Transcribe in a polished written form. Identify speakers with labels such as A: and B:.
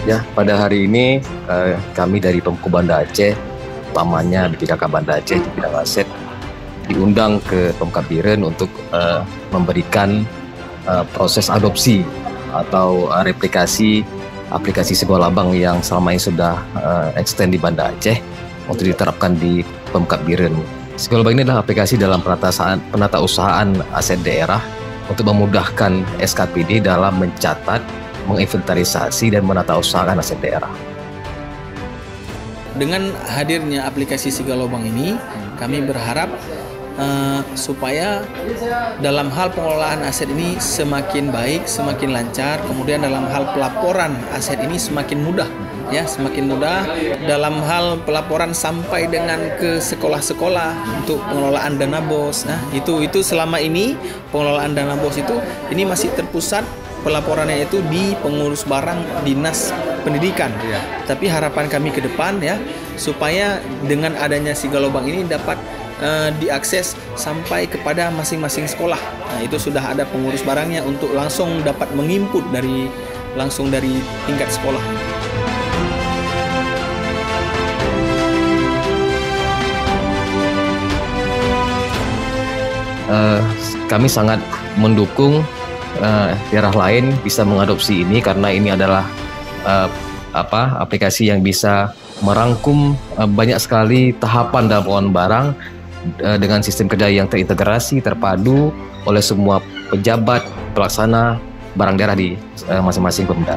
A: Ya, pada hari ini kami dari Pemko Banda Aceh, utamanya BPKK Banda Aceh di bidang aset, diundang ke Pemkab Biren untuk memberikan proses adopsi atau replikasi aplikasi Sigolabang yang selama ini sudah extend di Banda Aceh untuk diterapkan di Pemkab Biren. Sigolabang ini adalah aplikasi dalam penatausahaan aset daerah untuk memudahkan SKPD dalam mencatat, menginventarisasi dan menatausahakan aset daerah.
B: Dengan hadirnya aplikasi Sigolabang ini, kami berharap supaya dalam hal pengelolaan aset ini semakin baik, semakin lancar. Kemudian dalam hal pelaporan aset ini semakin mudah, ya, semakin mudah. Dalam hal pelaporan sampai dengan ke sekolah-sekolah untuk pengelolaan dana BOS. Nah, itu selama ini pengelolaan dana BOS itu ini masih terpusat pelaporannya itu di pengurus barang Dinas Pendidikan. Tapi harapan kami ke depan, ya, supaya dengan adanya Sigolabang ini dapat diakses sampai kepada masing-masing sekolah. Nah, itu sudah ada pengurus barangnya untuk langsung dapat menginput langsung dari tingkat sekolah.
A: Kami sangat mendukung daerah lain bisa mengadopsi ini karena ini adalah aplikasi yang bisa merangkum banyak sekali tahapan dalam pengelolaan barang dengan sistem kerja yang terintegrasi, terpadu oleh semua pejabat pelaksana barang daerah di masing-masing Pemda.